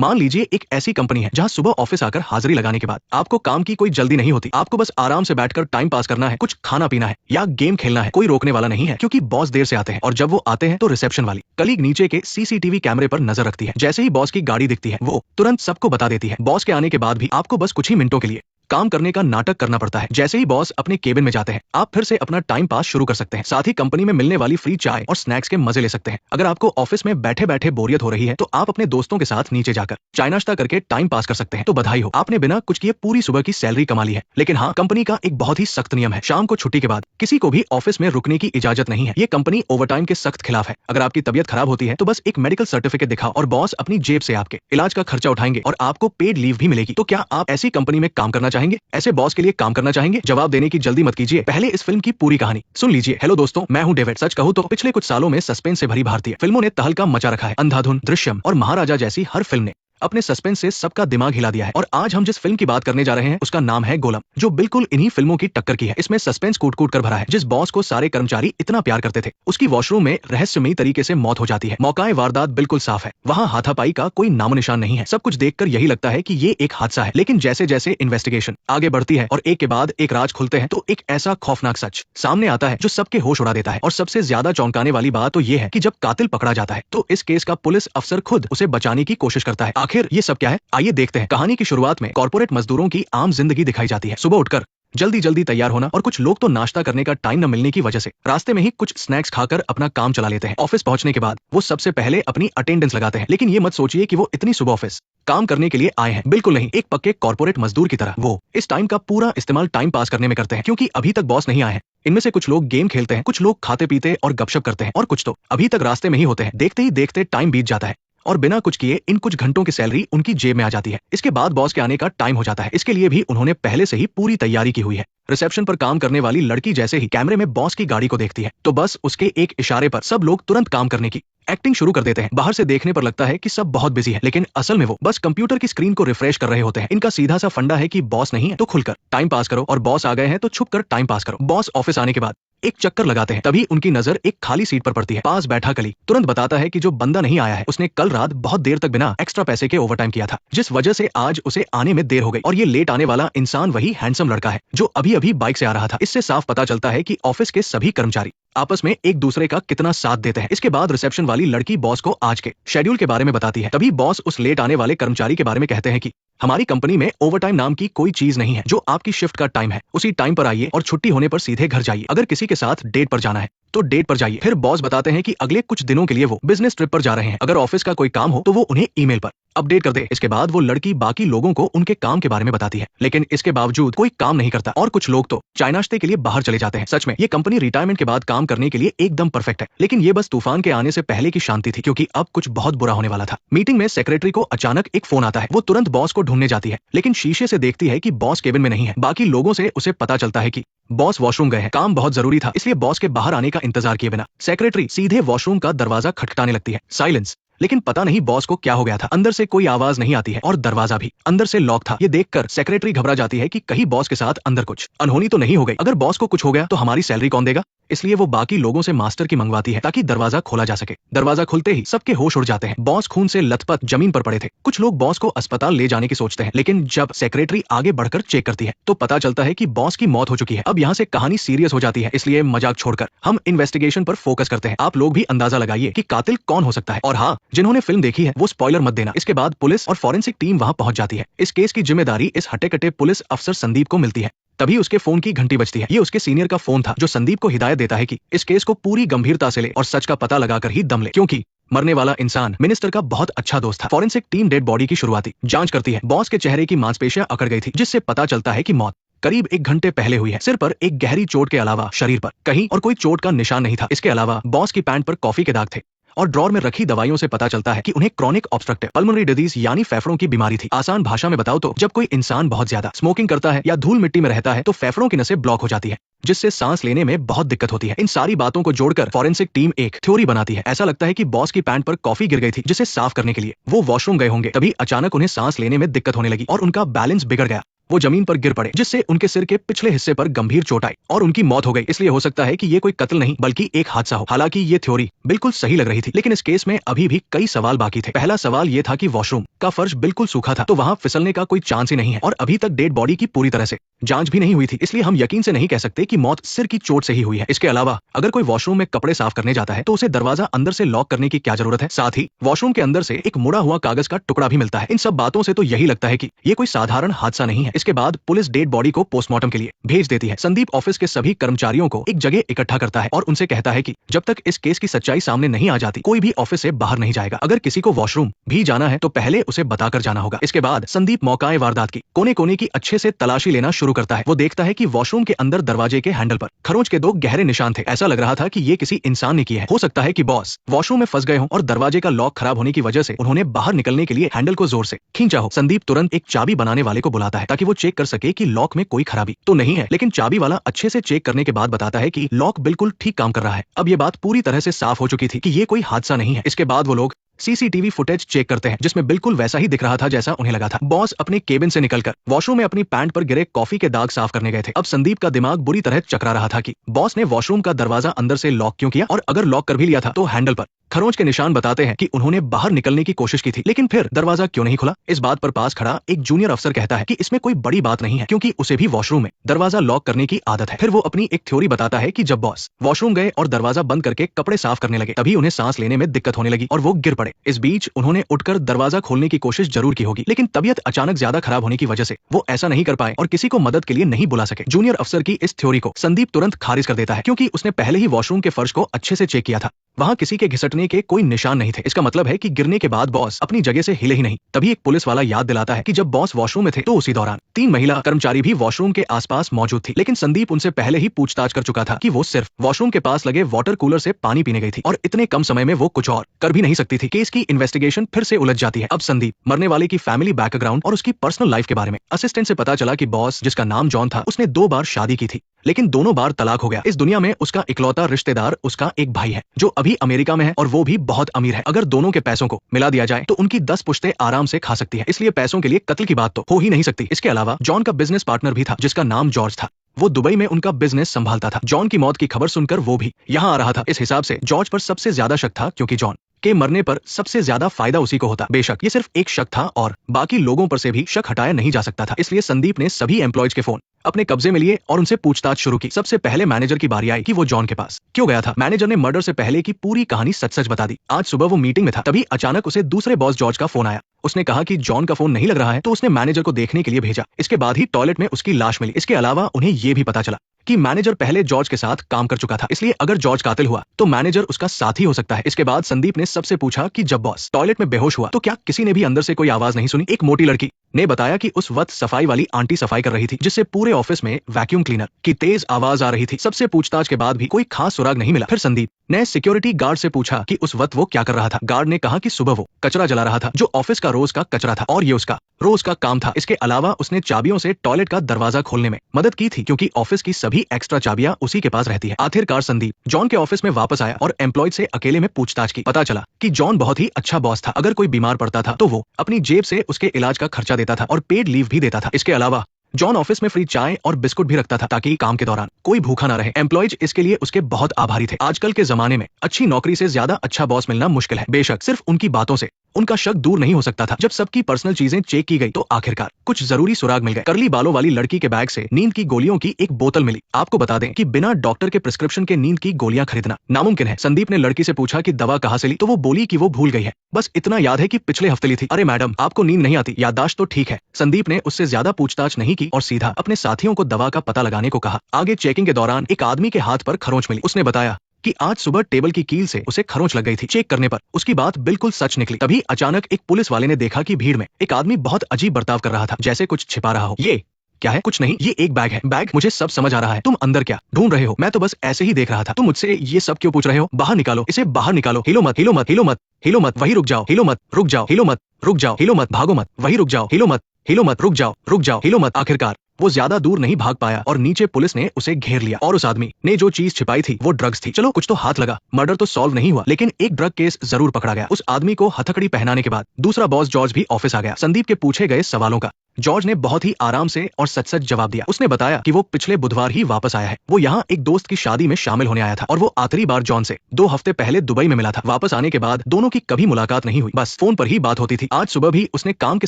मान लीजिए एक ऐसी कंपनी है जहां सुबह ऑफिस आकर हाजिरी लगाने के बाद आपको काम की कोई जल्दी नहीं होती, आपको बस आराम से बैठकर टाइम पास करना है, कुछ खाना पीना है या गेम खेलना है, कोई रोकने वाला नहीं है क्योंकि बॉस देर से आते हैं और जब वो आते हैं तो रिसेप्शन वाली कलीग नीचे के सीसीटीवी कैमरे पर नजर रखती है। जैसे ही बॉस की गाड़ी दिखती है वो तुरंत सबको बता देती है। बॉस के आने के बाद भी आपको बस कुछ ही मिनटों के लिए काम करने का नाटक करना पड़ता है। जैसे ही बॉस अपने केबिन में जाते हैं आप फिर से अपना टाइम पास शुरू कर सकते हैं। साथ ही कंपनी में मिलने वाली फ्री चाय और स्नैक्स के मजे ले सकते हैं। अगर आपको ऑफिस में बैठे बैठे बोरियत हो रही है तो आप अपने दोस्तों के साथ नीचे जाकर चाय नाश्ता करके टाइम पास कर सकते हैं। तो बधाई हो, आपने बिना कुछ किए पूरी सुबह की सैलरी कमा ली है। लेकिन हाँ, कंपनी का एक बहुत ही सख्त नियम है, शाम को छुट्टी के बाद किसी को भी ऑफिस में रुकने की इजाजत नहीं है। ये कंपनी ओवरटाइम के सख्त खिलाफ है। अगर आपकी तबियत खराब होती है तो बस एक मेडिकल सर्टिफिकेट दिखाओ और बॉस अपनी जेब से आपके इलाज का खर्चा उठाएंगे और आपको पेड लीव भी मिलेगी। तो क्या आप ऐसी कंपनी में काम करना चाहेंगे? ऐसे बॉस के लिए काम करना चाहेंगे? जवाब देने की जल्दी मत कीजिए, पहले इस फिल्म की पूरी कहानी सुन लीजिए। हेलो दोस्तों, मैं हूं डेविड। सच कहूं तो पिछले कुछ सालों में सस्पेंस से भरी भारतीय फिल्मों ने तहलका मचा रखा है। अंधाधुन, दृश्यम और महाराजा जैसी हर फिल्म ने अपने सस्पेंस से सबका दिमाग हिला दिया है। और आज हम जिस फिल्म की बात करने जा रहे हैं उसका नाम है गोलम, जो बिल्कुल इन्हीं फिल्मों की टक्कर की है। इसमें सस्पेंस कूट कूट कर भरा है। जिस बॉस को सारे कर्मचारी इतना प्यार करते थे उसकी वॉशरूम में रहस्यमयी तरीके से मौत हो जाती है। मौकाए वारदात बिल्कुल साफ है, वहाँ हाथापाई का कोई नामो निशान नहीं है। सब कुछ देखकर यही लगता है कि ये एक हादसा है। लेकिन जैसे जैसे इन्वेस्टिगेशन आगे बढ़ती है और एक के बाद एक राज खुलते हैं तो एक ऐसा खौफनाक सच सामने आता है जो सबके होश उड़ा देता है। और सबसे ज्यादा चौंकाने वाली बात तो ये है कि जब कातिल पकड़ा जाता है तो इस केस का पुलिस अफसर खुद उसे बचाने की कोशिश करता है। आखिर ये सब क्या है, आइए देखते हैं। कहानी की शुरुआत में कॉर्पोरेट मजदूरों की आम जिंदगी दिखाई जाती है। सुबह उठकर जल्दी जल्दी तैयार होना और कुछ लोग तो नाश्ता करने का टाइम न मिलने की वजह से रास्ते में ही कुछ स्नैक्स खाकर अपना काम चला लेते हैं। ऑफिस पहुंचने के बाद वो सबसे पहले अपनी अटेंडेंस लगाते हैं। लेकिन ये मत सोचिए कि वो इतनी सुबह ऑफिस काम करने के लिए आए हैं, बिल्कुल नहीं। एक पक्के कॉर्पोरेट मजदूर की तरह वो इस टाइम का पूरा इस्तेमाल टाइम पास करने में करते हैं, क्योंकि अभी तक बॉस नहीं आए हैं। इनमें से कुछ लोग गेम खेलते हैं, कुछ लोग खाते पीते और गपशप करते हैं और कुछ तो अभी तक रास्ते में ही होते हैं। देखते ही देखते टाइम बीत जाता है और बिना कुछ किए इन कुछ घंटों की सैलरी उनकी जेब में आ जाती है। इसके बाद बॉस के आने का टाइम हो जाता है। इसके लिए भी उन्होंने पहले से ही पूरी तैयारी की हुई है। रिसेप्शन पर काम करने वाली लड़की जैसे ही कैमरे में बॉस की गाड़ी को देखती है तो बस उसके एक इशारे पर सब लोग तुरंत काम करने की एक्टिंग शुरू कर देते हैं। बाहर से देखने पर लगता है कि सब बहुत बिजी है, लेकिन असल में वो बस कंप्यूटर की स्क्रीन को रिफ्रेश कर रहे होते हैं। इनका सीधा सा फंडा है कि बॉस नहीं है तो खुलकर टाइम पास करो और बॉस आ गए हैं तो छुप कर टाइम पास करो। बॉस ऑफिस आने के बाद एक चक्कर लगाते हैं, तभी उनकी नजर एक खाली सीट पर पड़ती है। पास बैठा कलीग तुरंत बताता है कि जो बंदा नहीं आया है उसने कल रात बहुत देर तक बिना एक्स्ट्रा पैसे के ओवरटाइम किया था, जिस वजह से आज उसे आने में देर हो गई। और ये लेट आने वाला इंसान वही हैंडसम लड़का है जो अभी अभी बाइक से आ रहा था। इससे साफ पता चलता है कि ऑफिस के सभी कर्मचारी आपस में एक दूसरे का कितना साथ देते हैं। इसके बाद रिसेप्शन वाली लड़की बॉस को आज के शेड्यूल के बारे में बताती है। तभी बॉस उस लेट आने वाले कर्मचारी के बारे में कहते हैं कि हमारी कंपनी में ओवरटाइम नाम की कोई चीज नहीं है। जो आपकी शिफ्ट का टाइम है उसी टाइम पर आइए और छुट्टी होने पर सीधे घर जाइए। अगर किसी के साथ डेट पर जाना है तो डेट पर जाइए। फिर बॉस बताते हैं कि अगले कुछ दिनों के लिए वो बिजनेस ट्रिप पर जा रहे हैं। अगर ऑफिस का कोई काम हो तो वो उन्हें ईमेल पर अपडेट कर दे। इसके बाद वो लड़की बाकी लोगों को उनके काम के बारे में बताती है, लेकिन इसके बावजूद कोई काम नहीं करता और कुछ लोग तो चाय नाश्ते के लिए बाहर चले जाते हैं। सच में ये कंपनी रिटायरमेंट के बाद काम करने के लिए एकदम परफेक्ट है। लेकिन ये बस तूफान के आने से पहले की शांति थी, क्योंकि अब कुछ बहुत बुरा होने वाला था। मीटिंग में सेक्रेटरी को अचानक एक फोन आता है। वो तुरंत बॉस को ढूंढने जाती है, लेकिन शीशे से देखती है कि बॉस केबिन में नहीं है। बाकी लोगों से उसे पता चलता है कि बॉस वॉशरूम गए हैं। काम बहुत जरूरी था, इसलिए बॉस के बाहर आने का इंतजार किए बिना सेक्रेटरी सीधे वॉशरूम का दरवाजा खटखटाने लगती है। साइलेंस। लेकिन पता नहीं बॉस को क्या हो गया था, अंदर से कोई आवाज नहीं आती है और दरवाजा भी अंदर से लॉक था। ये देखकर सेक्रेटरी घबरा जाती है कि कहीं बॉस के साथ अंदर कुछ अनहोनी तो नहीं हो गई। अगर बॉस को कुछ हो गया तो हमारी सैलरी कौन देगा? इसलिए वो बाकी लोगों से मास्टर की मंगवाती है ताकि दरवाजा खोला जा सके। दरवाजा खुलते ही सबके होश उड़ जाते हैं। बॉस खून से लथपथ जमीन पर पड़े थे। कुछ लोग बॉस को अस्पताल ले जाने की सोचते हैं, लेकिन जब सेक्रेटरी आगे बढ़कर चेक करती है तो पता चलता है कि बॉस की मौत हो चुकी है। अब यहाँ से कहानी सीरियस हो जाती है, इसलिए मजाक छोड़कर हम इन्वेस्टिगेशन पर फोकस करते हैं। आप लोग भी अंदाजा लगाइए कि कातिल कौन हो सकता है। और हाँ, जिन्होंने फिल्म देखी है वो स्पॉइलर मत देना। इसके बाद पुलिस और फॉरेंसिक टीम वहां पहुंच जाती है। इस केस की जिम्मेदारी इस हटे कटे पुलिस अफसर संदीप को मिलती है। तभी उसके फोन की घंटी बजती है। ये उसके सीनियर का फोन था जो संदीप को हिदायत देता है कि इस केस को पूरी गंभीरता से ले और सच का पता लगाकर ही दम ले, क्योंकि मरने वाला इंसान मिनिस्टर का बहुत अच्छा दोस्त था। फॉरेंसिक टीम डेड बॉडी की शुरुआती जांच करती है। बॉस के चेहरे की मांसपेशियां अकड़ गई थी, जिससे पता चलता है कि मौत करीब 1 घंटे पहले हुई है। सिर पर एक गहरी चोट के अलावा शरीर पर कहीं और कोई चोट का निशान नहीं था। इसके अलावा बॉस की पैंट पर कॉफी के दाग थे और ड्रॉर में रखी दवाइयों से पता चलता है कि उन्हें क्रॉनिक ऑब्स्ट्रक्टिव पल्मोनरी डिजीज यानी फेफड़ों की बीमारी थी। आसान भाषा में बताओ तो जब कोई इंसान बहुत ज्यादा स्मोकिंग करता है या धूल मिट्टी में रहता है तो फेफड़ों की नसें ब्लॉक हो जाती है, जिससे सांस लेने में बहुत दिक्कत होती है। इन सारी बातों को जोड़कर फॉरेंसिक टीम एक थ्योरी बनाती है। ऐसा लगता है कि बॉस की पैंट पर कॉफी गिर गई थी, जिसे साफ करने के लिए वो वॉशरूम गए होंगे। तभी अचानक उन्हें सांस लेने में दिक्कत होने लगी और उनका बैलेंस बिगड़ गया। वो जमीन पर गिर पड़े, जिससे उनके सिर के पिछले हिस्से पर गंभीर चोट आई और उनकी मौत हो गई। इसलिए हो सकता है कि ये कोई कत्ल नहीं बल्कि एक हादसा हो। हालांकि ये थ्योरी बिल्कुल सही लग रही थी, लेकिन इस केस में अभी भी कई सवाल बाकी थे। पहला सवाल ये था कि वॉशरूम का फर्श बिल्कुल सूखा था, तो वहां फिसलने का कोई चांस ही नहीं है और अभी तक डेड बॉडी की पूरी तरह से जांच भी नहीं हुई थी, इसलिए हम यकीन से नहीं कह सकते कि मौत सिर की चोट से ही हुई है। इसके अलावा अगर कोई वॉशरूम में कपड़े साफ करने जाता है तो उसे दरवाजा अंदर से लॉक करने की क्या जरूरत है? साथ ही वॉशरूम के अंदर से एक मुड़ा हुआ कागज का टुकड़ा भी मिलता है। इन सब बातों से तो यही लगता है कि ये कोई साधारण हादसा नहीं है। इसके बाद पुलिस डेड बॉडी को पोस्टमार्टम के लिए भेज देती है। संदीप ऑफिस के सभी कर्मचारियों को एक जगह इकट्ठा करता है और उनसे कहता है कि जब तक इस केस की सच्चाई सामने नहीं आ जाती कोई भी ऑफिस से बाहर नहीं जाएगा। अगर किसी को वॉशरूम भी जाना है तो पहले उसे बताकर जाना होगा। इसके बाद संदीप मौकाए वारदात की कोने कोने की अच्छे से तलाशी लेना शुरू करता है। वो देखता है कि वॉशरूम के अंदर दरवाजे के हैंडल पर खरोंच के 2 गहरे निशान थे। ऐसा लग रहा था कि ये किसी इंसान ने किया है। हो सकता है कि बॉस वॉशरूम में फंस गए हों और दरवाजे का लॉक खराब होने की वजह से उन्होंने बाहर निकलने के लिए हैंडल को जोर से खींचा हो। संदीप तुरंत एक चाबी बनाने वाले को बुलाता है ताकि वो चेक कर सके कि लॉक में कोई खराबी तो नहीं है, लेकिन चाबी वाला अच्छे से चेक करने के बाद बताता है कि लॉक बिल्कुल ठीक काम कर रहा है। अब ये बात पूरी तरह से साफ हो चुकी थी कि ये कोई हादसा नहीं है। इसके बाद वो लोग सीसीटीवी फुटेज चेक करते हैं जिसमें बिल्कुल वैसा ही दिख रहा था जैसा उन्हें लगा था। बॉस अपने केबिन से निकलकर वॉशरूम में अपनी पैंट पर गिरे कॉफी के दाग साफ करने गए थे। अब संदीप का दिमाग बुरी तरह चकरा रहा था कि बॉस ने वॉशरूम का दरवाजा अंदर से लॉक क्यों किया, और अगर लॉक कर भी लिया था तो हैंडल पर खरोंच के निशान बताते हैं कि उन्होंने बाहर निकलने की कोशिश की थी, लेकिन फिर दरवाजा क्यों नहीं खुला? इस बात पर पास खड़ा एक जूनियर अफसर कहता है कि इसमें कोई बड़ी बात नहीं है क्योंकि उसे भी वॉशरूम में दरवाजा लॉक करने की आदत है। फिर वो अपनी एक थ्योरी बताता है कि जब बॉस वॉशरूम गए और दरवाजा बंद करके कपड़े साफ करने लगे तभी उन्हें सांस लेने में दिक्कत होने लगी और वो गिर पड़े। इस बीच उन्होंने उठकर दरवाजा खोलने की कोशिश जरूर की होगी, लेकिन तबीयत अचानक ज्यादा खराब होने की वजह से वो ऐसा नहीं कर पाए और किसी को मदद के लिए नहीं बुला सके। जूनियर अफसर की इस थ्योरी को संदीप तुरंत खारिज कर देता है क्योंकि उसने पहले ही वॉशरूम के फर्श को अच्छे से चेक किया था। वहां किसी के घिसटने के कोई निशान नहीं थे। इसका मतलब है कि गिरने के बाद बॉस अपनी जगह से हिले ही नहीं। तभी एक पुलिस वाला याद दिलाता है कि जब बॉस वॉशरूम में थे तो उसी दौरान 3 महिला कर्मचारी भी वॉशरूम के आसपास मौजूद थी, लेकिन संदीप उनसे पहले ही पूछताछ कर चुका था कि वो सिर्फ वॉशरूम के पास लगे वाटर कूलर से पानी पीने गई थी और इतने कम समय में वो कुछ और कर भी नहीं सकती थी। केस की इन्वेस्टिगेशन फिर से उलझ जाती है। अब संदीप मरने वाले की फैमिली बैकग्राउंड और उसकी पर्सनल लाइफ के बारे में असिस्टेंट से पता चला कि बॉस जिसका नाम जॉन था उसने 2 बार शादी की थी, लेकिन दोनों बार तलाक हो गया। इस दुनिया में उसका इकलौता रिश्तेदार उसका एक भाई है जो अभी अमेरिका में है और वो भी बहुत अमीर है। अगर दोनों के पैसों को मिला दिया जाए तो उनकी 10 पुश्तें आराम से खा सकती है, इसलिए पैसों के लिए कत्ल की बात तो हो ही नहीं सकती। इसके अलावा जॉन का बिजनेस पार्टनर भी था जिसका नाम जॉर्ज था। वो दुबई में उनका बिजनेस संभालता था। जॉन की मौत की खबर सुनकर वो भी यहाँ आ रहा था। इस हिसाब से जॉर्ज पर सबसे ज्यादा शक था क्योंकि जॉन के मरने पर सबसे ज्यादा फायदा उसी को होता। बेशक ये सिर्फ एक शक था और बाकी लोगों पर से भी शक हटाया नहीं जा सकता था, इसलिए संदीप ने सभी एम्प्लॉयज के फोन अपने कब्जे में लिए और उनसे पूछताछ शुरू की। सबसे पहले मैनेजर की बारी आई कि वो जॉन के पास क्यों गया था। मैनेजर ने मर्डर से पहले की पूरी कहानी सच सच बता दी। आज सुबह वो मीटिंग में था, तभी अचानक उसे दूसरे बॉस जॉर्ज का फोन आया। उसने कहा कि जॉन का फोन नहीं लग रहा है तो उसने मैनेजर को देखने के लिए भेजा। इसके बाद ही टॉयलेट में उसकी लाश मिली। इसके अलावा उन्हें ये भी पता चला कि मैनेजर पहले जॉर्ज के साथ काम कर चुका था, इसलिए अगर जॉर्ज कातिल हुआ तो मैनेजर उसका साथी हो सकता है। इसके बाद संदीप ने सबसे पूछा कि जब बॉस टॉयलेट में बेहोश हुआ तो क्या किसी ने भी अंदर से कोई आवाज नहीं सुनी। एक मोटी लड़की ने बताया कि उस वक्त सफाई वाली आंटी सफाई कर रही थी जिससे पूरे ऑफिस में वैक्यूम क्लीनर की तेज आवाज आ रही थी। सबसे पूछताछ के बाद भी कोई खास सुराग नहीं मिला। फिर संदीप ने सिक्योरिटी गार्ड से पूछा कि उस वक्त वो क्या कर रहा था। गार्ड ने कहा कि सुबह वो कचरा जला रहा था जो ऑफिस का रोज का कचरा था और ये उसका रोज का काम था। इसके अलावा उसने चाबियों से टॉयलेट का दरवाजा खोलने में मदद की थी क्योंकि ऑफिस की सभी एक्स्ट्रा चाबियां उसी के पास रहती है। आखिरकार संदीप जॉन के ऑफिस में वापस आया और एम्प्लॉय से अकेले में पूछताछ की। पता चला कि जॉन बहुत ही अच्छा बॉस था। अगर कोई बीमार पड़ता था तो वो अपनी जेब से उसके इलाज का खर्चा देता था और पेड लीव भी देता था। इसके अलावा जॉन ऑफिस में फ्री चाय और बिस्कुट भी रखता था ताकि काम के दौरान कोई भूखा ना रहे। एम्प्लॉयज इसके लिए उसके बहुत आभारी थे। आजकल के जमाने में अच्छी नौकरी से ज्यादा अच्छा बॉस मिलना मुश्किल है। बेशक सिर्फ उनकी बातों से उनका शक दूर नहीं हो सकता था। जब सबकी पर्सनल चीजें चेक की गई तो आखिरकार कुछ जरूरी सुराग मिल गए। कर्ली बालों वाली लड़की के बैग से नींद की गोलियों की एक बोतल मिली। आपको बता दें कि बिना डॉक्टर के प्रिस्क्रिप्शन के नींद की गोलियां खरीदना नामुमकिन है। संदीप ने लड़की से पूछा कि दवा कहाँ से ली तो वो बोली कि वो भूल गई है, बस इतना याद है कि पिछले हफ्ते ली थी। अरे मैडम, आपको नींद नहीं आती, याददाश्त तो ठीक है। संदीप ने उससे ज्यादा पूछताछ नहीं की और सीधा अपने साथियों को दवा का पता लगाने को कहा। आगे चेकिंग के दौरान एक आदमी के हाथ पर खरोंच मिली। उसने बताया कि आज सुबह टेबल की कील से उसे खरोंच लग गई थी। चेक करने पर उसकी बात बिल्कुल सच निकली। तभी अचानक एक पुलिस वाले ने देखा कि भीड़ में एक आदमी बहुत अजीब बर्ताव कर रहा था, जैसे कुछ छिपा रहा हो। ये क्या है? कुछ नहीं, ये एक बैग है। बैग? मुझे सब समझ आ रहा है। तुम अंदर क्या ढूंढ रहे हो? मैं तो बस ऐसे ही देख रहा था। तुम मुझसे ये सब क्यों पूछ रहे हो? बाहर निकालो इसे, बाहर निकालो। हिलो मत, हिलो मत, हिलो मत, हिलो मत, वही रुक जाओ, हिलो मत, रुक जाओ, हिलो मत, रुक जाओ, हिलो मत, भागो मत, वही रुक जाओ, हिलो मत, हिलो मत, रुक जाओ, रुक जाओ, हिलो मत। आखिरकार वो ज्यादा दूर नहीं भाग पाया और नीचे पुलिस ने उसे घेर लिया और उस आदमी ने जो चीज छिपाई थी वो ड्रग्स थी। चलो कुछ तो हाथ लगा। मर्डर तो सॉल्व नहीं हुआ, लेकिन एक ड्रग केस जरूर पकड़ा गया। उस आदमी को हथकड़ी पहनाने के बाद दूसरा बॉस जॉर्ज भी ऑफिस आ गया। संदीप के पूछे गए सवालों का जॉर्ज ने बहुत ही आराम से और सच सच जवाब दिया। उसने बताया कि वो पिछले बुधवार ही वापस आया है। वो यहाँ एक दोस्त की शादी में शामिल होने आया था और वो आखिरी बार जॉन से 2 हफ्ते पहले दुबई में मिला था। वापस आने के बाद दोनों की कभी मुलाकात नहीं हुई, बस फोन पर ही बात होती थी। आज सुबह भी उसने काम के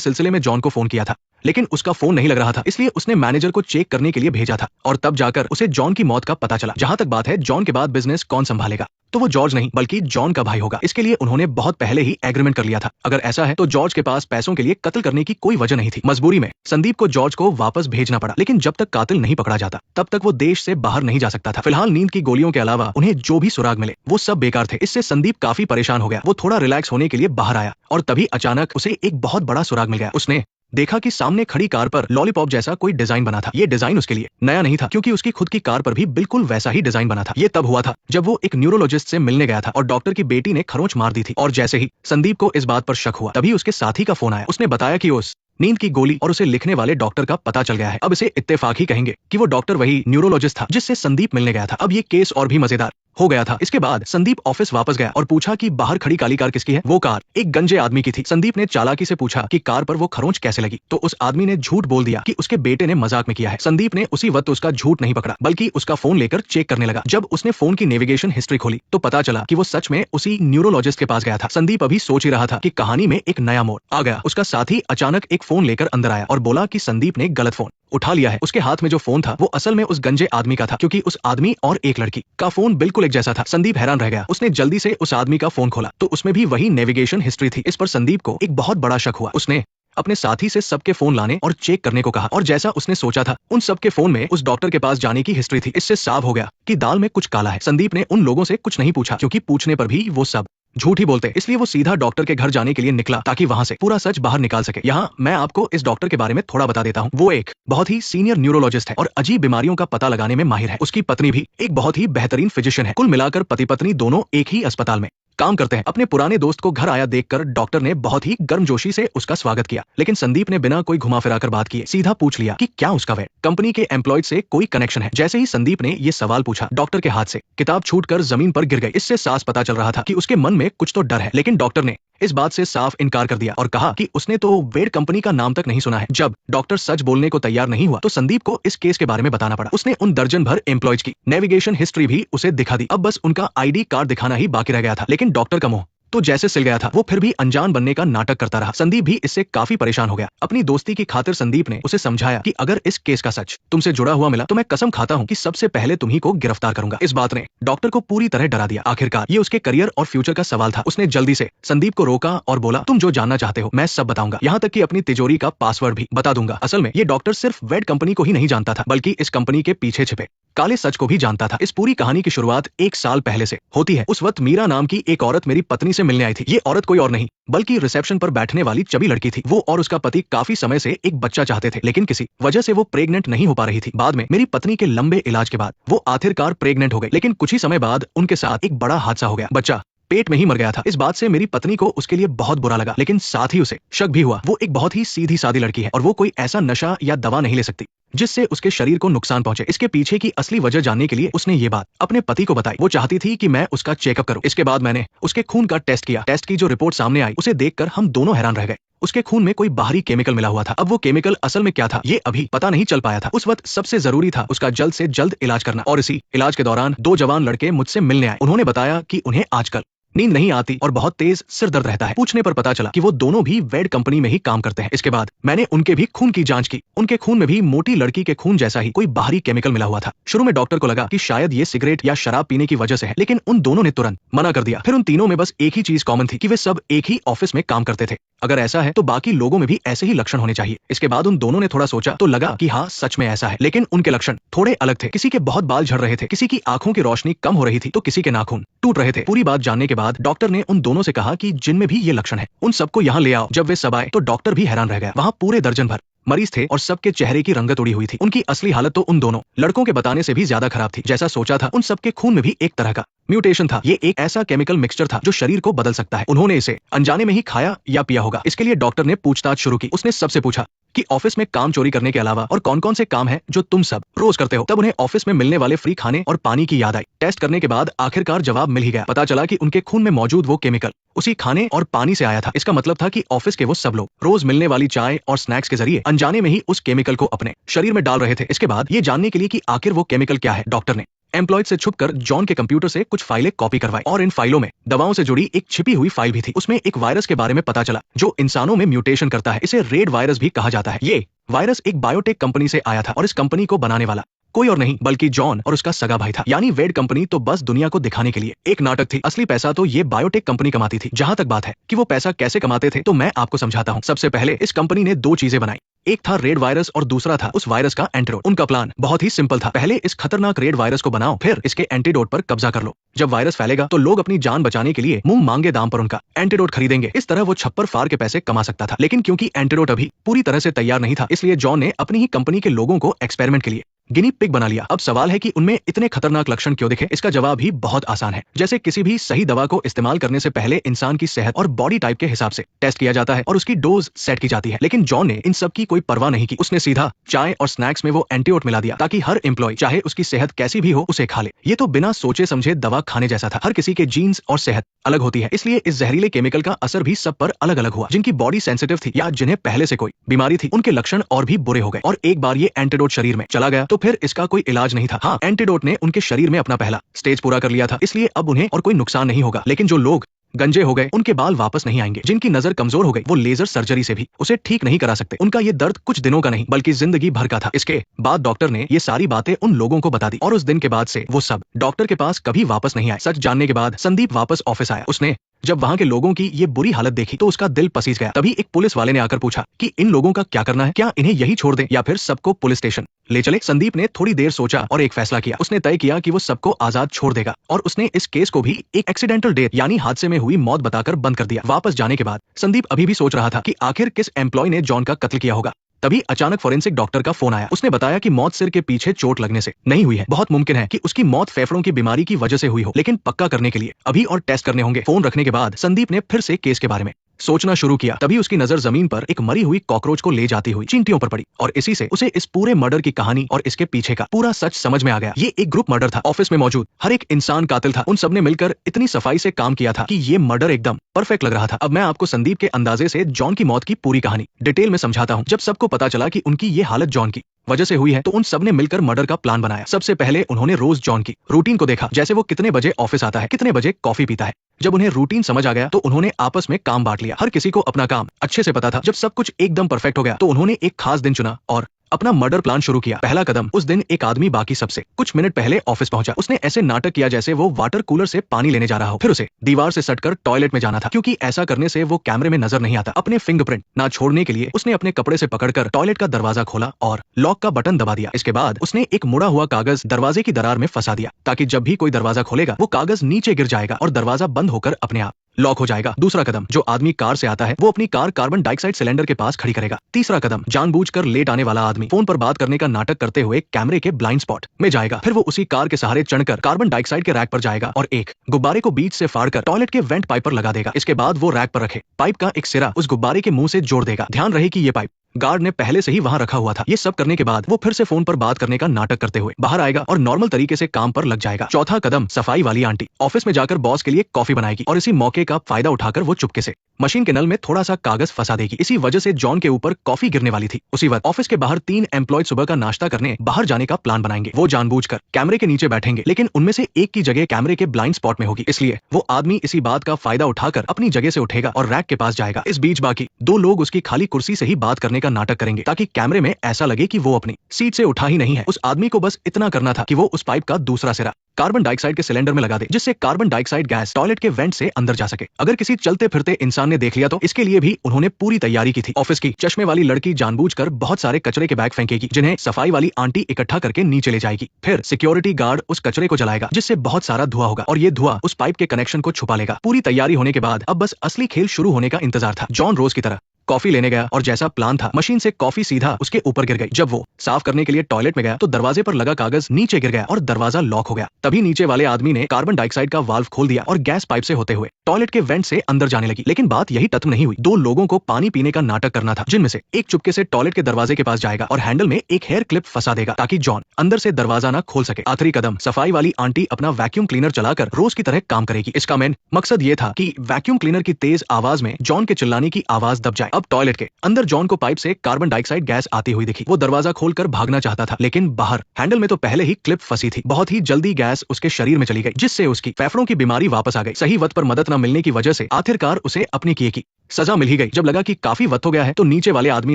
सिलसिले में जॉन को फोन किया था, लेकिन उसका फोन नहीं लग रहा था, इसलिए उसने मैनेजर को चेक करने के लिए भेजा था और तब जाकर उसे जॉन की मौत का पता चला। जहां तक बात है जॉन के बाद बिजनेस कौन संभालेगा, तो वो जॉर्ज नहीं बल्कि जॉन का भाई होगा। इसके लिए उन्होंने बहुत पहले ही एग्रीमेंट कर लिया था। अगर ऐसा है तो जॉर्ज के पास पैसों के लिए कत्ल करने की कोई वजह नहीं थी। मजबूरी में संदीप को जॉर्ज को वापस भेजना पड़ा, लेकिन जब तक कातिल नहीं पकड़ा जाता तब तक वो देश से बाहर नहीं जा सकता था। फिलहाल नींद की गोलियों के अलावा उन्हें जो भी सुराग मिले वो सब बेकार थे। इससे संदीप काफी परेशान हो गया। वो थोड़ा रिलैक्स होने के लिए बाहर आया और तभी अचानक उसे एक बहुत बड़ा सुराग मिल गया। उसने देखा कि सामने खड़ी कार पर लॉलीपॉप जैसा कोई डिजाइन बना था। ये डिजाइन उसके लिए नया नहीं था, क्योंकि उसकी खुद की कार पर भी बिल्कुल वैसा ही डिजाइन बना था। ये तब हुआ था जब वो एक न्यूरोलॉजिस्ट से मिलने गया था और डॉक्टर की बेटी ने खरोंच मार दी थी। और जैसे ही संदीप को इस बात पर शक हुआ तभी उसके साथी का फोन आया। उसने बताया कि उस नींद की गोली और उसे लिखने वाले डॉक्टर का पता चल गया है। अब इसे इत्तेफाक ही कहेंगे कि वो डॉक्टर वही न्यूरोलॉजिस्ट था जिससे संदीप मिलने गया था। अब ये केस और भी मजेदार हो गया था। इसके बाद संदीप ऑफिस वापस गया और पूछा कि बाहर खड़ी काली कार किसकी है। वो कार एक गंजे आदमी की थी। संदीप ने चालाकी से पूछा कि कार पर वो खरोंच कैसे लगी, तो उस आदमी ने झूठ बोल दिया कि उसके बेटे ने मजाक में किया है। संदीप ने उसी वक्त उसका झूठ नहीं पकड़ा बल्कि उसका फोन लेकर चेक करने लगा। जब उसने फोन की नेविगेशन हिस्ट्री खोली तो पता चला कि वो सच में उसी न्यूरोलॉजिस्ट के पास गया था। संदीप अभी सोच ही रहा था कि कहानी में एक नया मोड़ आ गया। उसका साथी अचानक एक फोन लेकर अंदर आया और बोला कि संदीप ने गलत फोन उठा लिया है। उसके हाथ में जो फोन था वो असल में उस गंजे आदमी का था, क्योंकि उस आदमी और एक लड़की का फोन बिल्कुल एक जैसा था। संदीप हैरान रह गया। उसने जल्दी से उस आदमी का फोन खोला तो उसमें भी वही नेविगेशन हिस्ट्री थी। इस पर संदीप को एक बहुत बड़ा शक हुआ। उसने अपने साथी से सबके फोन लाने और चेक करने को कहा और जैसा उसने सोचा था उन सबके फोन में उस डॉक्टर के पास जाने की हिस्ट्री थी। इससे साफ हो गया कि दाल में कुछ काला है। संदीप ने उन लोगों से कुछ नहीं पूछा, क्योंकि पूछने पर भी वो सब झूठ ही बोलते, इसलिए वो सीधा डॉक्टर के घर जाने के लिए निकला ताकि वहां से पूरा सच बाहर निकाल सके। यहाँ मैं आपको इस डॉक्टर के बारे में थोड़ा बता देता हूँ। वो एक बहुत ही सीनियर न्यूरोलॉजिस्ट है और अजीब बीमारियों का पता लगाने में माहिर है। उसकी पत्नी भी एक बहुत ही बेहतरीन फिजिशियन है। कुल मिलाकर पति पत्नी दोनों एक ही अस्पताल में काम करते हैं। अपने पुराने दोस्त को घर आया देखकर डॉक्टर ने बहुत ही गर्मजोशी से उसका स्वागत किया, लेकिन संदीप ने बिना कोई घुमा फिराकर बात किए सीधा पूछ लिया कि क्या उसका वे कंपनी के एम्प्लॉयड से कोई कनेक्शन है। जैसे ही संदीप ने ये सवाल पूछा डॉक्टर के हाथ से किताब छूटकर जमीन पर गिर गई। इससे साफ पता चल रहा था कि उसके मन में कुछ तो डर है, लेकिन डॉक्टर ने इस बात से साफ इनकार कर दिया और कहा कि उसने तो वेड कंपनी का नाम तक नहीं सुना है। जब डॉक्टर सच बोलने को तैयार नहीं हुआ तो संदीप को इस केस के बारे में बताना पड़ा। उसने उन दर्जन भर एम्प्लॉयज की नेविगेशन हिस्ट्री भी उसे दिखा दी। अब बस उनका आईडी कार्ड दिखाना ही बाकी रह गया था, लेकिन डॉक्टर का मुंह तो जैसे सिल गया था। वो फिर भी अनजान बनने का नाटक करता रहा। संदीप भी इससे काफी परेशान हो गया। अपनी दोस्ती की खातिर संदीप ने उसे समझाया कि अगर इस केस का सच तुमसे जुड़ा हुआ मिला तो मैं कसम खाता हूँ कि सबसे पहले तुम्ही को गिरफ्तार करूंगा। इस बात ने डॉक्टर को पूरी तरह डरा दिया। आखिरकार ये उसके करियर और फ्यूचर का सवाल था। उसने जल्दी से संदीप को रोका और बोला, तुम जो जानना चाहते हो मैं सब बताऊंगा, यहाँ तक कि अपनी तिजोरी का पासवर्ड भी बता दूंगा। असल में ये डॉक्टर सिर्फ वेड कंपनी को ही नहीं जानता था बल्कि इस कंपनी के पीछे छिपे काले सच को भी जानता था। इस पूरी कहानी की शुरुआत 1 साल पहले से होती है। उस वक्त मीरा नाम की एक औरत मेरी पत्नी से मिलने आई थी। ये औरत कोई और नहीं बल्कि रिसेप्शन पर बैठने वाली चबी लड़की थी। वो और उसका पति काफी समय से एक बच्चा चाहते थे, लेकिन किसी वजह से वो प्रेग्नेंट नहीं हो पा रही थी। बाद में मेरी पत्नी के लंबे इलाज के बाद वो आखिरकार प्रेग्नेंट हो गई, लेकिन कुछ ही समय बाद उनके साथ एक बड़ा हादसा हो गया। बच्चा पेट में ही मर गया था। इस बात से मेरी पत्नी को उसके लिए बहुत बुरा लगा, लेकिन साथ ही उसे शक भी हुआ। वो एक बहुत ही सीधी सादी लड़की है और वो कोई ऐसा नशा या दवा नहीं ले सकती जिससे उसके शरीर को नुकसान पहुंचे। इसके पीछे की असली वजह जानने के लिए उसने ये बात अपने पति को बताई। वो चाहती थी कि मैं उसका चेकअप करूं। इसके बाद मैंने उसके खून का टेस्ट किया। टेस्ट की जो रिपोर्ट सामने आई उसे देखकर हम दोनों हैरान रह गए। उसके खून में कोई बाहरी केमिकल मिला हुआ था। अब वो केमिकल असल में क्या था ये अभी पता नहीं चल पाया था। उस वक्त सबसे जरूरी था उसका जल्द से जल्द इलाज करना, और इसी इलाज के दौरान 2 जवान लड़के मुझसे मिलने आए। उन्होंने बताया कि उन्हें आजकल नींद नहीं आती और बहुत तेज सिर दर्द रहता है। पूछने पर पता चला कि वो दोनों भी वेड कंपनी में ही काम करते हैं। इसके बाद मैंने उनके भी खून की जांच की। उनके खून में भी मोटी लड़की के खून जैसा ही कोई बाहरी केमिकल मिला हुआ था। शुरू में डॉक्टर को लगा कि शायद ये सिगरेट या शराब पीने की वजह से है, लेकिन उन दोनों ने तुरंत मना कर दिया। फिर उन तीनों में बस एक ही चीज कॉमन थी कि वे सब एक ही ऑफिस में काम करते थे। अगर ऐसा है तो बाकी लोगों में भी ऐसे ही लक्षण होने चाहिए। इसके बाद उन दोनों ने थोड़ा सोचा तो लगा कि हाँ सच में ऐसा है, लेकिन उनके लक्षण थोड़े अलग थे। किसी के बहुत बाल झड़ रहे थे, किसी की आंखों की रोशनी कम हो रही थी, तो किसी के नाखून टूट रहे थे। पूरी बात जानने के बाद डॉक्टर ने उन दोनों से कहा कि जिनमें भी ये लक्षण है उन सबको यहाँ ले आओ। जब वे सब आए तो डॉक्टर भी हैरान रह गया। वहाँ पूरे दर्जन भर मरीज थे और सबके चेहरे की रंगत उड़ी हुई थी। उनकी असली हालत तो उन दोनों लड़कों के बताने से भी ज्यादा खराब थी। जैसा सोचा था उन सबके खून में भी एक तरह का म्यूटेशन था। ये एक ऐसा केमिकल मिक्सचर था जो शरीर को बदल सकता है। उन्होंने इसे अनजाने में ही खाया या पिया होगा। इसके लिए डॉक्टर ने पूछताछ शुरू की। उसने सबसे पूछा कि ऑफिस में काम चोरी करने के अलावा और कौन कौन से काम हैं जो तुम सब रोज करते हो। तब उन्हें ऑफिस में मिलने वाले फ्री खाने और पानी की याद आई। टेस्ट करने के बाद आखिरकार जवाब मिल ही गया। पता चला कि उनके खून में मौजूद वो केमिकल उसी खाने और पानी से आया था। इसका मतलब था कि ऑफिस के वो सब लोग रोज मिलने वाली चाय और स्नैक्स के जरिए अनजाने में ही उस केमिकल को अपने शरीर में डाल रहे थे। इसके बाद ये जानने के लिए कि आखिर वो केमिकल क्या है, डॉक्टर ने एम्प्लॉयड से छुपकर जॉन के कंप्यूटर से कुछ फाइलें कॉपी करवाई और इन फाइलों में दवाओं से जुड़ी एक छिपी हुई फाइल भी थी। उसमें एक वायरस के बारे में पता चला जो इंसानों में म्यूटेशन करता है। इसे रेड वायरस भी कहा जाता है। ये वायरस एक बायोटेक कंपनी से आया था और इस कंपनी को बनाने वाला कोई और नहीं बल्कि जॉन और उसका सगा भाई था। यानी वेड कंपनी तो बस दुनिया को दिखाने के लिए एक नाटक थी। असली पैसा तो ये बायोटेक कंपनी कमाती थी। जहां तक बात है कि वो पैसा कैसे कमाते थे तो मैं आपको समझाता हूँ। सबसे पहले इस कंपनी ने दो चीजें बनाई। एक था रेड वायरस और दूसरा था उस वायरस का एंटीडोट। उनका प्लान बहुत ही सिंपल था। पहले इस खतरनाक रेड वायरस को बनाओ, फिर इसके एंटीडोट पर कब्जा कर लो। जब वायरस फैलेगा तो लोग अपनी जान बचाने के लिए मुंह मांगे दाम पर उनका एंटीडोट खरीदेंगे। इस तरह वो छप्पर फाड़ के पैसे कमा सकता था। लेकिन क्योंकि एंटीडोट अभी पूरी तरह से तैयार नहीं था, इसलिए जॉन ने अपनी ही कंपनी के लोगों को एक्सपेरिमेंट के लिए गिनी पिग बना लिया। अब सवाल है कि उनमें इतने खतरनाक लक्षण क्यों दिखे। इसका जवाब ही बहुत आसान है। जैसे किसी भी सही दवा को इस्तेमाल करने से पहले इंसान की सेहत और बॉडी टाइप के हिसाब से टेस्ट किया जाता है और उसकी डोज सेट की जाती है। लेकिन जॉन ने इन सब की कोई परवाह नहीं की। उसने सीधा चाय और स्नैक्स में वो एंटीडोट मिला दिया ताकि हर एम्प्लॉय चाहे उसकी सेहत कैसी भी हो उसे खा ले। ये तो बिना सोचे समझे दवा खाने जैसा था। हर किसी के जीन्स और सेहत अलग होती है, इसलिए इस जहरीले केमिकल का असर भी सब पर अलग अलग हुआ। जिनकी बॉडी सेंसिटिव थी या जिन्हें पहले से कोई बीमारी थी, उनके लक्षण और भी बुरे हो गए। और एक बार ये एंटीडोट शरीर में चला गया तो फिर इसका कोई इलाज नहीं था। हाँ, एंटीडोट ने उनके शरीर में अपना पहला स्टेज पूरा कर लिया था, इसलिए अब उन्हें और कोई नुकसान नहीं होगा। लेकिन जो लोग गंजे हो गए उनके बाल वापस नहीं आएंगे। जिनकी नजर कमजोर हो गई वो लेजर सर्जरी से भी उसे ठीक नहीं करा सकते। उनका ये दर्द कुछ दिनों का नहीं बल्कि जिंदगी भर का था। इसके बाद डॉक्टर ने ये सारी बातें उन लोगों को बता दी और उस दिन के बाद से वो सब डॉक्टर के पास कभी वापस नहीं आए। सच जानने के बाद संदीप वापस ऑफिस आया। उसने जब वहां के लोगों की ये बुरी हालत देखी तो उसका दिल पसीज गया। तभी एक पुलिस वाले ने आकर पूछा कि इन लोगों का क्या करना है, क्या इन्हें यही छोड़ दें या फिर सबको पुलिस स्टेशन ले चले। संदीप ने थोड़ी देर सोचा और एक फैसला किया। उसने तय किया कि वो सबको आजाद छोड़ देगा और उसने इस केस को भी एक एक्सीडेंटल डेथ यानी हादसे में हुई मौत बताकर बंद कर दिया। वापस जाने के बाद संदीप अभी भी सोच रहा था कि आखिर किस एम्प्लॉय ने जॉन का कत्ल किया होगा। तभी अचानक फोरेंसिक डॉक्टर का फोन आया। उसने बताया कि मौत सिर के पीछे चोट लगने से नहीं हुई है। बहुत मुमकिन है कि उसकी मौत फेफड़ों की बीमारी की वजह से हुई हो, लेकिन पक्का करने के लिए अभी और टेस्ट करने होंगे। फोन रखने के बाद संदीप ने फिर से केस के बारे में सोचना शुरू किया। तभी उसकी नजर जमीन पर एक मरी हुई कॉकरोच को ले जाती हुई चींटियों पर पड़ी और इसी से उसे इस पूरे मर्डर की कहानी और इसके पीछे का पूरा सच समझ में आ गया। ये एक ग्रुप मर्डर था। ऑफिस में मौजूद हर एक इंसान कातिल था। उन सबने मिलकर इतनी सफाई से काम किया था कि ये मर्डर एकदम परफेक्ट लग रहा था। अब मैं आपको संदीप के अंदाजे से जॉन की मौत की पूरी कहानी डिटेल में समझाता हूँ। जब सबको पता चला कि उनकी ये हालत जॉन की वजह से हुई है तो उन सब ने मिलकर मर्डर का प्लान बनाया। सबसे पहले उन्होंने रोज जॉन की रूटीन को देखा, जैसे वो कितने बजे ऑफिस आता है, कितने बजे कॉफी पीता है। जब उन्हें रूटीन समझ आ गया तो उन्होंने आपस में काम बांट लिया। हर किसी को अपना काम अच्छे से पता था। जब सब कुछ एकदम परफेक्ट हो गया तो उन्होंने एक खास दिन चुना और अपना मर्डर प्लान शुरू किया। पहला कदम, उस दिन एक आदमी बाकी सबसे कुछ मिनट पहले ऑफिस पहुंचा। उसने ऐसे नाटक किया जैसे वो वाटर कूलर से पानी लेने जा रहा हो। फिर उसे दीवार से सटकर टॉयलेट में जाना था, क्योंकि ऐसा करने से वो कैमरे में नजर नहीं आता। अपने फिंगरप्रिंट ना छोड़ने के लिए उसने अपने कपड़े से पकड़कर टॉयलेट का दरवाजा खोला और लॉक का बटन दबा दिया। इसके बाद उसने एक मुड़ा हुआ कागज दरवाजे की दरार में फंसा दिया ताकि जब भी कोई दरवाजा खोलेगा वो कागज नीचे गिर जाएगा और दरवाजा बंद होकर अपने आप लॉक हो जाएगा। दूसरा कदम, जो आदमी कार से आता है वो अपनी कार कार्बन डाइऑक्साइड सिलेंडर के पास खड़ी करेगा। तीसरा कदम, जानबूझकर लेट आने वाला आदमी फोन पर बात करने का नाटक करते हुए कैमरे के ब्लाइंड स्पॉट में जाएगा। फिर वो उसी कार के सहारे चढ़कर कार्बन डाइऑक्साइड के रैक पर जाएगा और एक गुब्बारे को बीच से फाड़कर टॉयलेट के वेंट पाइप पर लगा देगा। इसके बाद वो रैक पर रखे पाइप का एक सिरा उस गुब्बारे के मुंह से जोड़ देगा। ध्यान रहे कि ये पाइप गार्ड ने पहले से ही वहां रखा हुआ था। ये सब करने के बाद वो फिर से फोन पर बात करने का नाटक करते हुए बाहर आएगा और नॉर्मल तरीके से काम पर लग जाएगा। चौथा कदम, सफाई वाली आंटी ऑफिस में जाकर बॉस के लिए कॉफी बनाएगी और इसी मौके का फायदा उठाकर वो चुपके से मशीन के नल में थोड़ा सा कागज फंसा देगी। इसी वजह से जॉन के ऊपर कॉफी गिरने वाली थी। उसी वक्त ऑफिस के बाहर 3 एम्प्लॉय सुबह का नाश्ता करने बाहर जाने का प्लान बनाएंगे। वो जानबूझकर कैमरे के नीचे बैठेंगे, लेकिन उनमें से एक की जगह कैमरे के ब्लाइंड स्पॉट में होगी, इसलिए वो आदमी इसी बात का फायदा उठाकर अपनी जगह से उठेगा और रैक के पास जाएगा। इस बीच बाकी 2 लोग उसकी खाली कुर्सी से ही बात करने का नाटक करेंगे ताकि कैमरे में ऐसा लगे कि वो अपनी सीट से उठा ही नहीं है। उस आदमी को बस इतना करना था कि वो उस पाइप का दूसरा सिरा कार्बन डाइऑक्साइड के सिलेंडर में लगा दे, जिससे कार्बन डाइऑक्साइड गैस टॉयलेट के वेंट से अंदर जा सके। अगर किसी चलते फिरते इंसान ने देख लिया तो इसके लिए भी उन्होंने पूरी तैयारी की थी। ऑफिस की चश्मे वाली लड़की जानबूझकर बहुत सारे कचरे के बैग फेंकेगी, जिन्हें सफाई वाली आंटी इकट्ठा करके नीचे ले जाएगी। फिर सिक्योरिटी गार्ड उस कचरे को जलाएगा, जिससे बहुत सारा धुआं होगा और ये धुआं उस पाइप के कनेक्शन को छुपा लेगा। पूरी तैयारी होने के बाद अब बस असली खेल शुरू होने का इंतजार था। जॉन रोज की तरह कॉफी लेने गया और जैसा प्लान था मशीन से कॉफी सीधा उसके ऊपर गिर गई। जब वो साफ करने के लिए टॉयलेट में गया तो दरवाजे पर लगा कागज नीचे गिर गया और दरवाजा लॉक हो गया। तभी नीचे वाले आदमी ने कार्बन डाइऑक्साइड का वाल्व खोल दिया और गैस पाइप से होते हुए टॉयलेट के वेंट से अंदर जाने लगी। लेकिन बात यही खत्म नहीं हुई। 2 लोगों को पानी पीने का नाटक करना था, जिनमें से एक चुपके से टॉयलेट के दरवाजे के पास जाएगा और हैंडल में एक हेयर क्लिप फंसा देगा ताकि जॉन अंदर से दरवाजा ना खोल सके। आखिरी कदम, सफाई वाली आंटी अपना वैक्यूम क्लीनर चलाकर रोज की तरह काम करेगी। इसका मेन मकसद ये था कि वैक्यूम क्लीनर की तेज आवाज में जॉन के चिल्लाने की आवाज दब जाए। अब टॉयलेट के अंदर जॉन को पाइप से कार्बन डाइऑक्साइड गैस आती हुई दिखी। वो दरवाजा खोलकर भागना चाहता था, लेकिन बाहर हैंडल में तो पहले ही क्लिप फंसी थी। बहुत ही जल्दी गैस उसके शरीर में चली गई, जिससे उसकी फेफड़ों की बीमारी वापस आ गई। सही वक्त पर मदद न मिलने की वजह से आखिरकार उसे अपने किए की सजा मिल ही गई। जब लगा कि काफी वक्त हो गया है तो नीचे वाले आदमी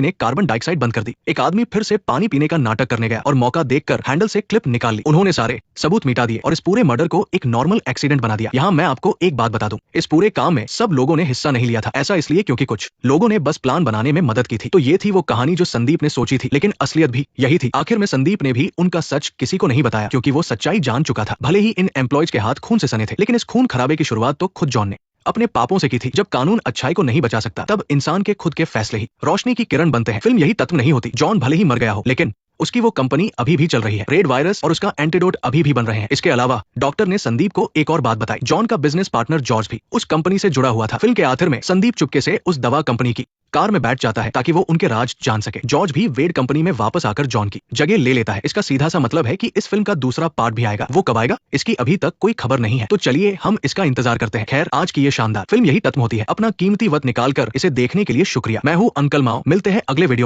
ने कार्बन डाइऑक्साइड बंद कर दी। एक आदमी फिर से पानी पीने का नाटक करने गया और मौका देखकर हैंडल से क्लिप निकाल ली। उन्होंने सारे सबूत मिटा दिए और इस पूरे मर्डर को एक नॉर्मल एक्सीडेंट बना दिया। यहाँ मैं आपको एक बात बता दूं, इस पूरे काम में सब लोगों ने हिस्सा नहीं लिया था। ऐसा इसलिए क्योंकि कुछ लोगों ने बस प्लान बनाने में मदद की थी। तो ये थी वो कहानी जो संदीप ने सोची थी, लेकिन असलियत भी यही थी। आखिर में संदीप ने भी उनका सच किसी को नहीं बताया क्योंकि वो सच्चाई जान चुका था। भले ही इन एम्प्लॉयज के हाथ खून से सने थे, लेकिन इस खून खराबे की शुरुआत तो खुद जॉन ने अपने पापों से की थी। जब कानून अच्छाई को नहीं बचा सकता तब इंसान के खुद के फैसले ही रोशनी की किरण बनते हैं। फिल्म यही तत्व नहीं होती। जॉन भले ही मर गया हो, लेकिन उसकी वो कंपनी अभी भी चल रही है। रेड वायरस और उसका एंटीडोट अभी भी बन रहे हैं। इसके अलावा डॉक्टर ने संदीप को एक और बात बताई, जॉन का बिजनेस पार्टनर जॉर्ज भी उस कंपनी से जुड़ा हुआ था। फिल्म के आखिर में संदीप चुपके से उस दवा कंपनी की कार में बैठ जाता है ताकि वो उनके राज जान सके। जॉर्ज भी वेड कंपनी में वापस आकर जॉन की जगह ले लेता है। इसका सीधा सा मतलब है कि इस फिल्म का दूसरा पार्ट भी आएगा। वो कब आएगा इसकी अभी तक कोई खबर नहीं है, तो चलिए हम इसका इंतजार करते हैं। खैर, आज की ये शानदार फिल्म यही खत्म होती है। अपना कीमती वक्त निकालकर इसे देखने के लिए शुक्रिया। मैं हूँ अंकल माओ। मिलते हैं अगले वीडियो।